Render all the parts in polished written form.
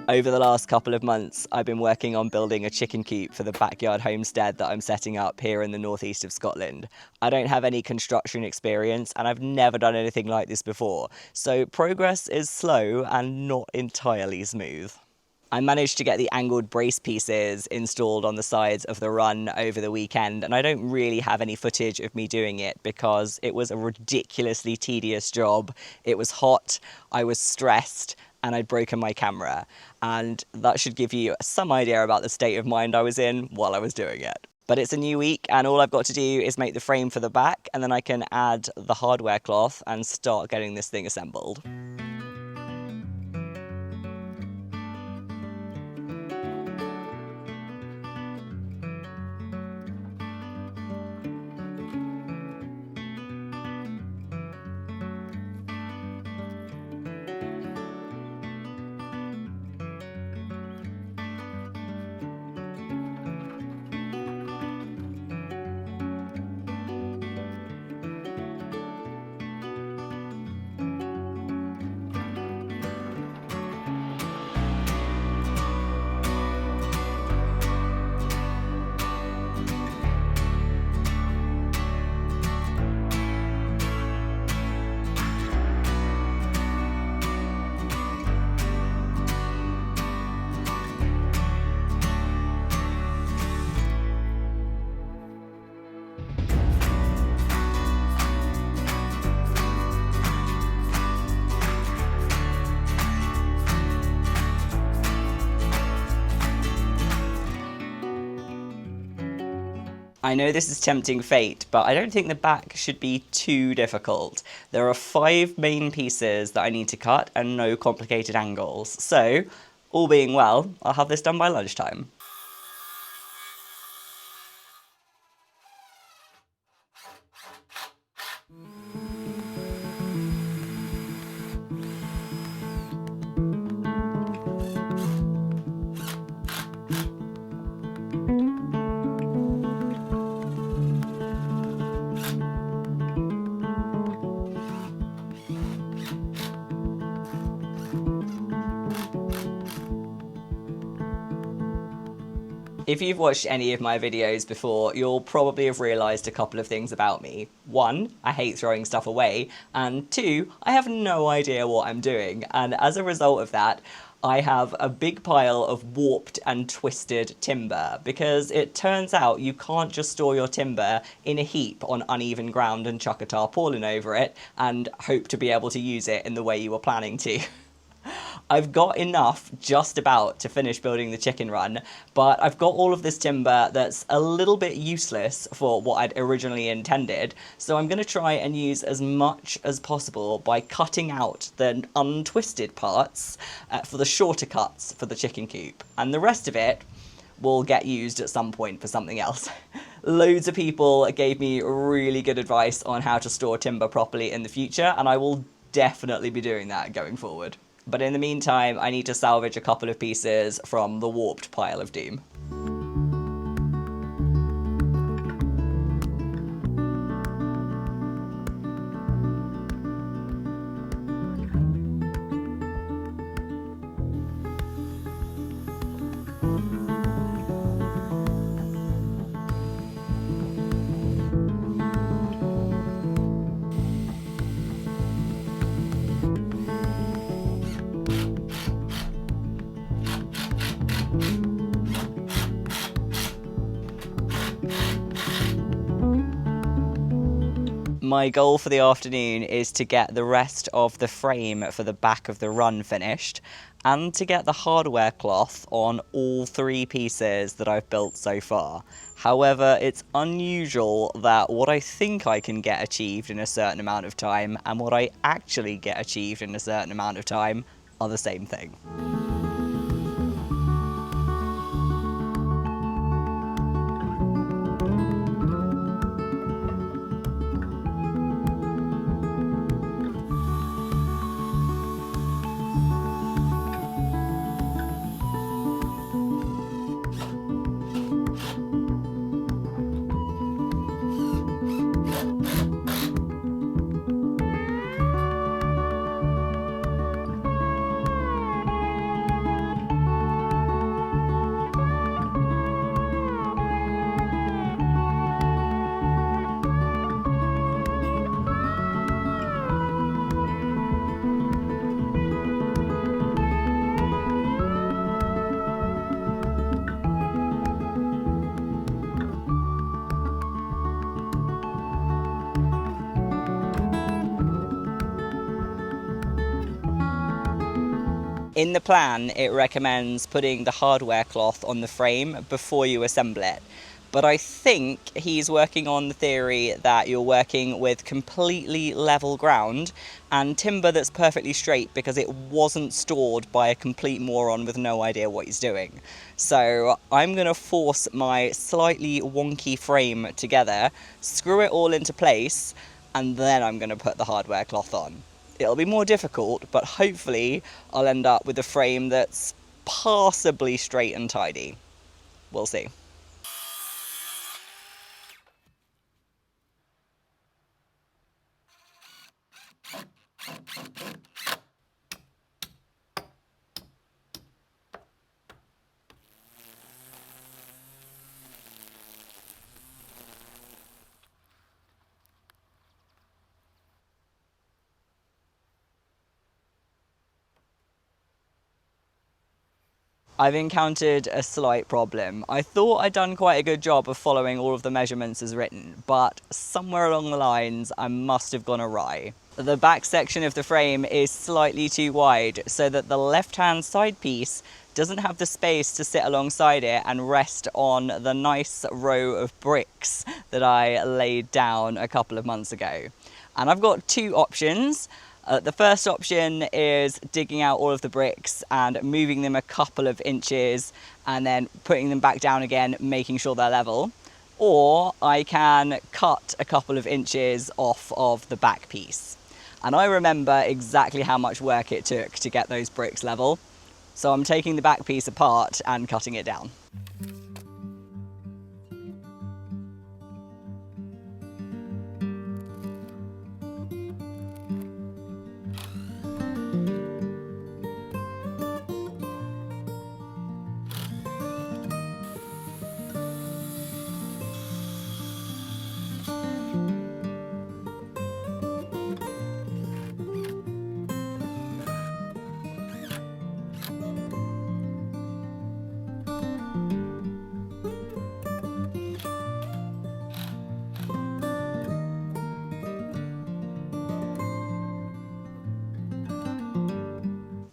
Over the last couple of months, I've been working on building a chicken coop for the backyard homestead that I'm setting up here in the northeast of Scotland. I don't have any construction experience and I've never done anything like this before, so progress is slow and not entirely smooth. I managed to get the angled brace pieces installed on the sides of the run over the weekend, and I don't really have any footage of me doing it because it was a ridiculously tedious job. It was hot, I was stressed, and I'd broken my camera. And that should give you some idea about the state of mind I was in while I was doing it. But it's a new week, and all I've got to do is make the frame for the back, and then I can add the hardware cloth and start getting this thing assembled. I know this is tempting fate, but I don't think the back should be too difficult. There are 5 main pieces that I need to cut and no complicated angles. So, all being well, I'll have this done by lunchtime. If you've watched any of my videos before, you'll probably have realised a couple of things about me. 1, I hate throwing stuff away, and 2, I have no idea what I'm doing, and as a result of that, I have a big pile of warped and twisted timber, because it turns out you can't just store your timber in a heap on uneven ground and chuck a tarpaulin over it, and hope to be able to use it in the way you were planning to. I've got enough just about to finish building the chicken run, but I've got all of this timber that's a little bit useless for what I'd originally intended, so I'm going to try and use as much as possible by cutting out the untwisted parts for the shorter cuts for the chicken coop, and the rest of it will get used at some point for something else. Loads of people gave me really good advice on how to store timber properly in the future, and I will definitely be doing that going forward. But in the meantime, I need to salvage a couple of pieces from the warped pile of doom. My goal for the afternoon is to get the rest of the frame for the back of the run finished and to get the hardware cloth on all 3 pieces that I've built so far. However, it's unusual that what I think I can get achieved in a certain amount of time and what I actually get achieved in a certain amount of time are the same thing. In the plan, it recommends putting the hardware cloth on the frame before you assemble it. But I think he's working on the theory that you're working with completely level ground and timber that's perfectly straight because it wasn't stored by a complete moron with no idea what he's doing. So I'm going to force my slightly wonky frame together, screw it all into place, and then I'm going to put the hardware cloth on. It'll be more difficult, but hopefully I'll end up with a frame that's passably straight and tidy. We'll see. I've encountered a slight problem. I thought I'd done quite a good job of following all of the measurements as written, but somewhere along the lines I must have gone awry. The back section of the frame is slightly too wide, so that the left-hand side piece doesn't have the space to sit alongside it and rest on the nice row of bricks that I laid down a couple of months ago. And I've got two options. The first option is digging out all of the bricks and moving them a couple of inches and then putting them back down again, making sure they're level. Or I can cut a couple of inches off of the back piece. And I remember exactly how much work it took to get those bricks level. So I'm taking the back piece apart and cutting it down.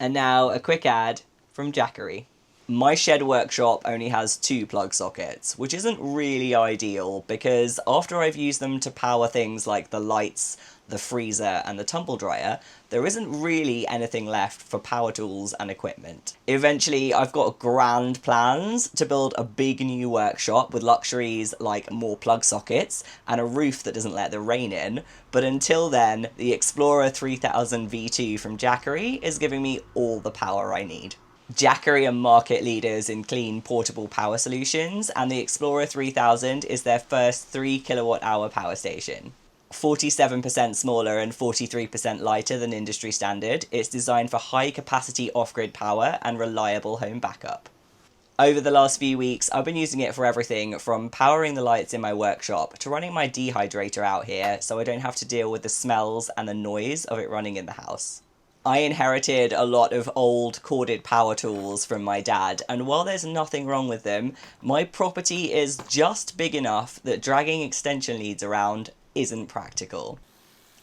And now a quick ad from Jackery. My shed workshop only has 2 plug sockets, which isn't really ideal because after I've used them to power things like the lights, the freezer and the tumble dryer, there isn't really anything left for power tools and equipment. Eventually, I've got grand plans to build a big new workshop with luxuries like more plug sockets and a roof that doesn't let the rain in, but until then, the Explorer 3000 V2 from Jackery is giving me all the power I need. Jackery are market leaders in clean portable power solutions, and the Explorer 3000 is their first 3 kilowatt-hour power station. 47% smaller and 43% lighter than industry standard, it's designed for high-capacity off-grid power and reliable home backup. Over the last few weeks, I've been using it for everything from powering the lights in my workshop to running my dehydrator out here so I don't have to deal with the smells and the noise of it running in the house. I inherited a lot of old corded power tools from my dad, and while there's nothing wrong with them, my property is just big enough that dragging extension leads around isn't practical.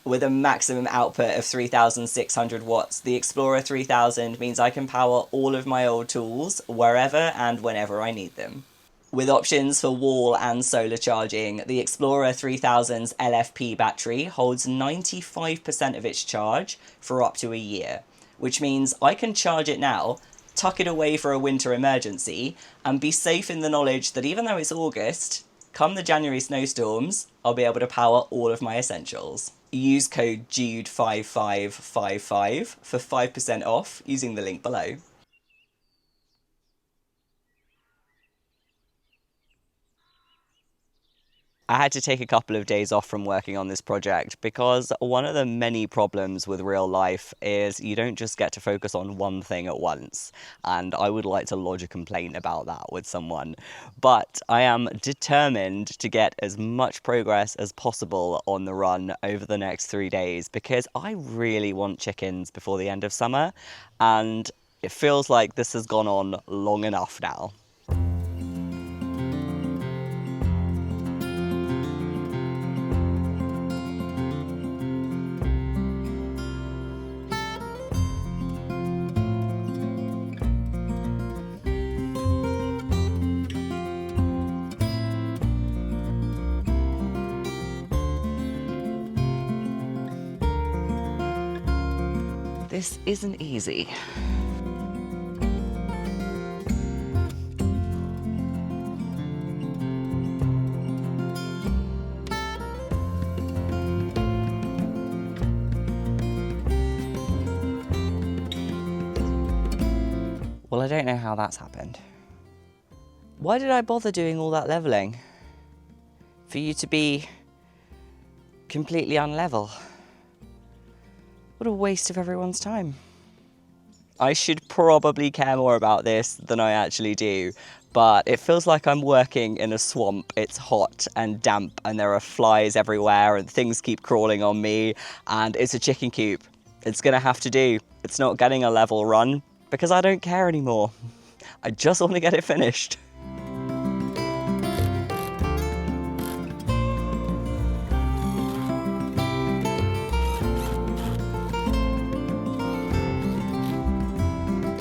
With a maximum output of 3,600 watts, the Explorer 3000 means I can power all of my old tools wherever and whenever I need them. With options for wall and solar charging, the Explorer 3000's LFP battery holds 95% of its charge for up to a year, which means I can charge it now, tuck it away for a winter emergency, and be safe in the knowledge that even though it's August, come the January snowstorms, I'll be able to power all of my essentials. Use code JUDE5555 for 5% off using the link below. I had to take a couple of days off from working on this project because one of the many problems with real life is you don't just get to focus on one thing at once, and I would like to lodge a complaint about that with someone. But I am determined to get as much progress as possible on the run over the next 3 days because I really want chickens before the end of summer, and it feels like this has gone on long enough now. This isn't easy. Well, I don't know how that's happened. Why did I bother doing all that levelling? For you to be completely unlevel? What a waste of everyone's time. I should probably care more about this than I actually do, but it feels like I'm working in a swamp. It's hot and damp and there are flies everywhere and things keep crawling on me, and it's a chicken coop. It's gonna have to do. It's not getting a level run because I don't care anymore. I just want to get it finished.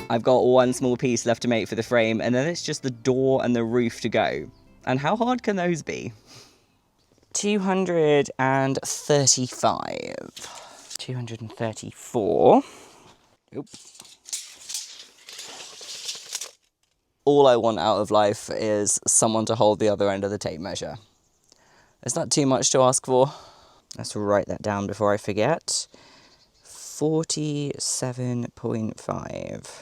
I've got one small piece left to make for the frame, and then it's just the door and the roof to go. And how hard can those be? 235. 234. Oop. All I want out of life is someone to hold the other end of the tape measure. It's not too much to ask for. Let's write that down before I forget. 47.5.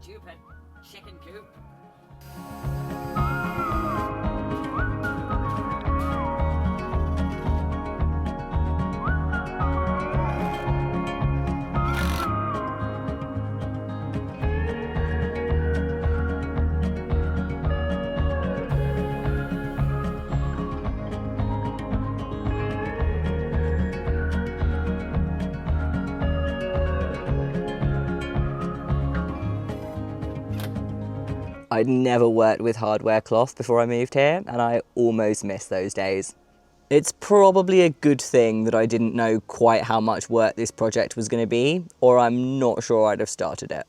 Stupid chicken coop. I'd never worked with hardware cloth before I moved here, and I almost miss those days. It's probably a good thing that I didn't know quite how much work this project was going to be, or I'm not sure I'd have started it.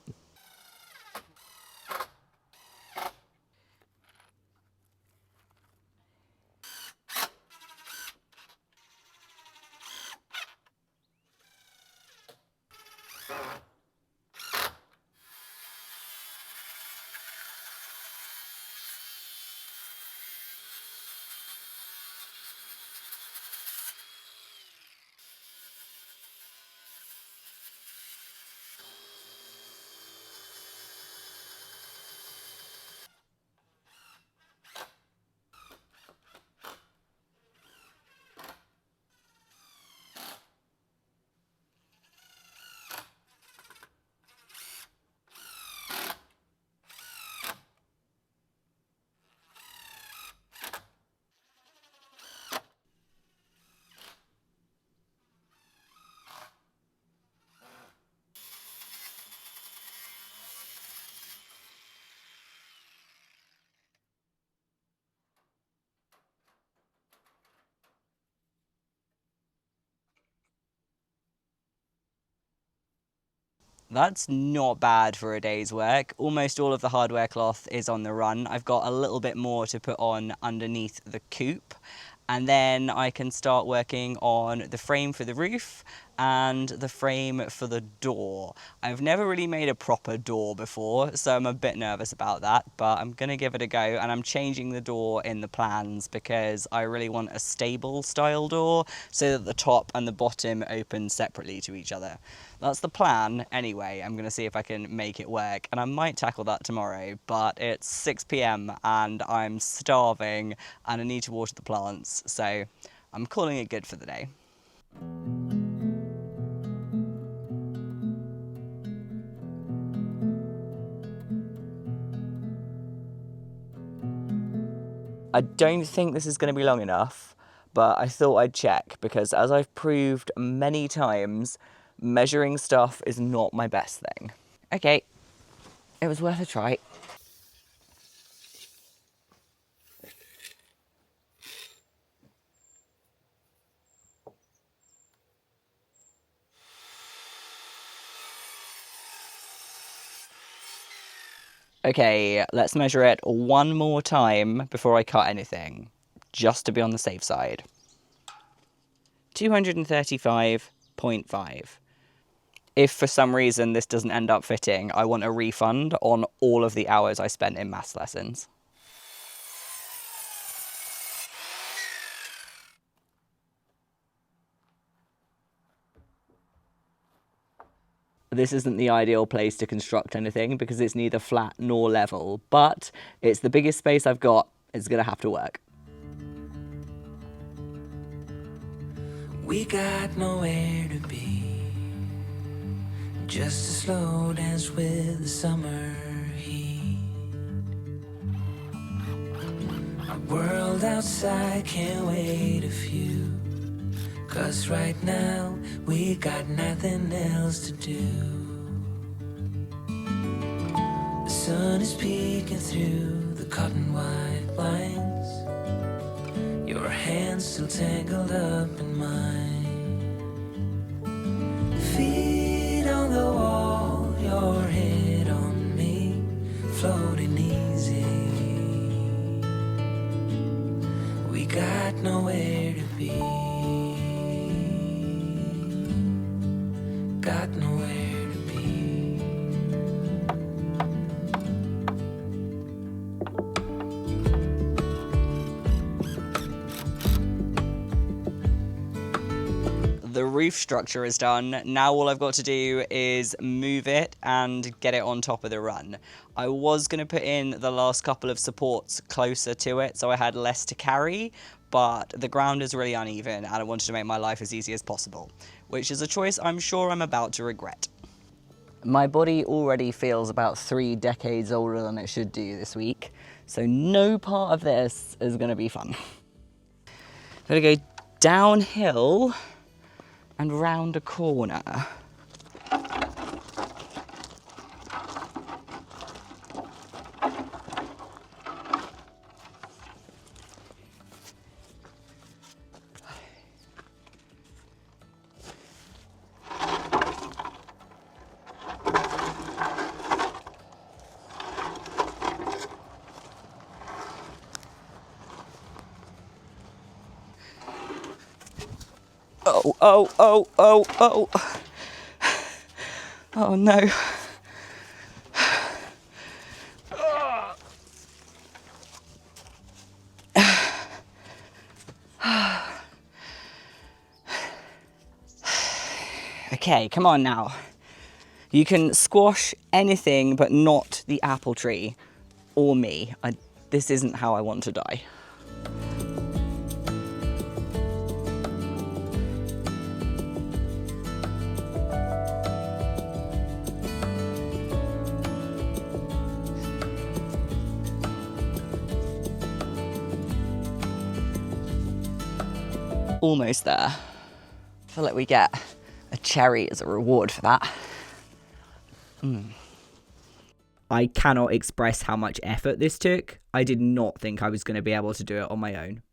That's not bad for a day's work. Almost all of the hardware cloth is on the run. I've got a little bit more to put on underneath the coop, and then I can start working on the frame for the roof and the frame for the door. I've never really made a proper door before, so I'm a bit nervous about that, but I'm gonna give it a go, and I'm changing the door in the plans because I really want a stable style door so that the top and the bottom open separately to each other. That's the plan anyway. I'm gonna see if I can make it work, and I might tackle that tomorrow, but it's 6 p.m. and I'm starving and I need to water the plants, so I'm calling it good for the day. I don't think this is going to be long enough, but I thought I'd check because, as I've proved many times, measuring stuff is not my best thing. Okay, it was worth a try. Okay, let's measure it one more time before I cut anything, just to be on the safe side. 235.5. If for some reason this doesn't end up fitting, I want a refund on all of the hours I spent in maths lessons. This isn't the ideal place to construct anything because it's neither flat nor level, but it's the biggest space I've got. It's gonna have to work. We got nowhere to be, just a slow dance with the summer heat. Our world outside can't wait a few, 'cause right now we got nothing else to do. The sun is peeking through the cotton white blinds, your hands still tangled up in mine. Feet on the wall, your head on me, floating easy. We got nowhere to be, got nowhere to be. The roof structure is done. Now all I've got to do is move it and get it on top of the run. I was going to put in the last couple of supports closer to it so I had less to carry, but the ground is really uneven and I wanted to make my life as easy as possible, which is a choice I'm sure I'm about to regret. My body already feels about 3 decades older than it should do this week, so no part of this is going to be fun. I'm going to go downhill and round a corner. Oh. Oh no. Okay, come on now. You can squash anything but not the apple tree or me. This isn't how I want to die. Almost there. I feel like we get a cherry as a reward for that. I cannot express how much effort this took. I did not think I was going to be able to do it on my own.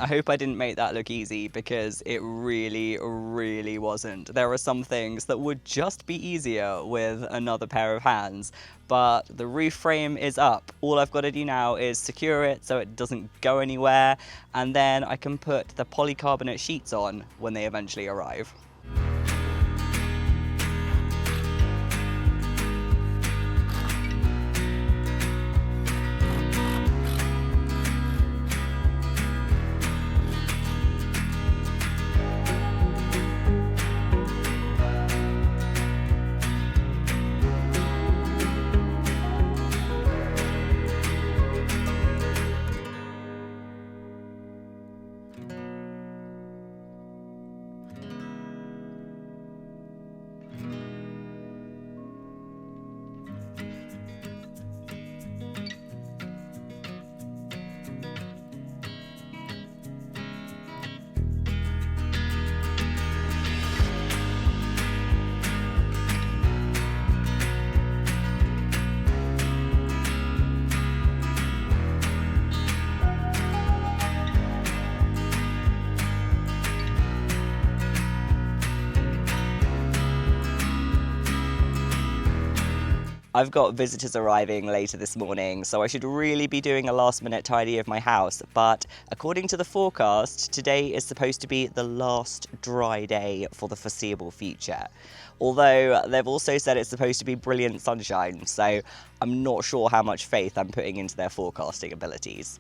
I hope I didn't make that look easy, because it really, really wasn't. There are some things that would just be easier with another pair of hands, but the roof frame is up. All I've got to do now is secure it so it doesn't go anywhere, and then I can put the polycarbonate sheets on when they eventually arrive. I've got visitors arriving later this morning, so I should really be doing a last-minute tidy of my house, but according to the forecast, today is supposed to be the last dry day for the foreseeable future. Although they've also said it's supposed to be brilliant sunshine, so I'm not sure how much faith I'm putting into their forecasting abilities.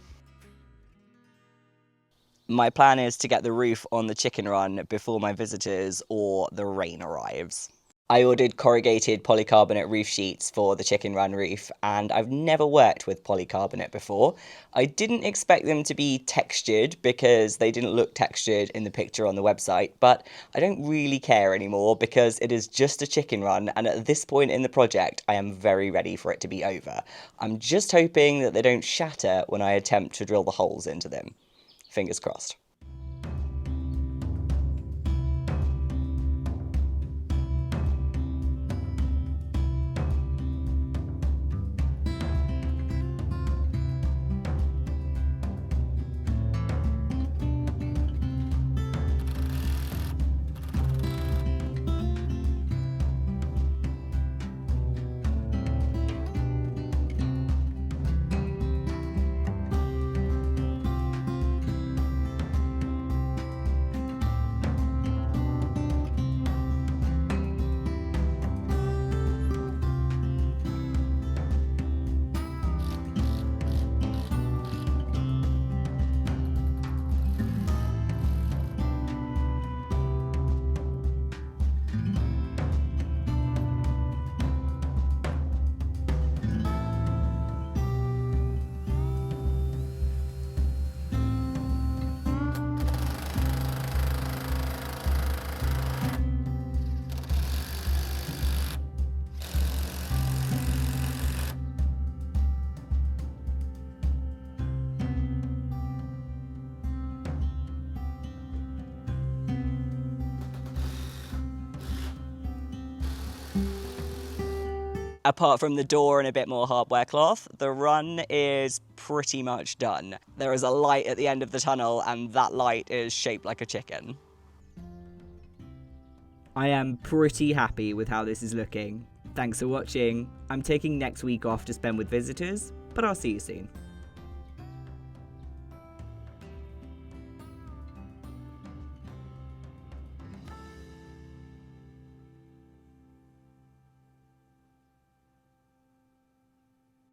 My plan is to get the roof on the chicken run before my visitors or the rain arrives. I ordered corrugated polycarbonate roof sheets for the chicken run roof, and I've never worked with polycarbonate before. I didn't expect them to be textured because they didn't look textured in the picture on the website, but I don't really care anymore because it is just a chicken run, and at this point in the project I am very ready for it to be over. I'm just hoping that they don't shatter when I attempt to drill the holes into them. Fingers crossed. Apart from the door and a bit more hardware cloth, the run is pretty much done. There is a light at the end of the tunnel, and that light is shaped like a chicken. I am pretty happy with how this is looking. Thanks for watching. I'm taking next week off to spend with visitors, but I'll see you soon.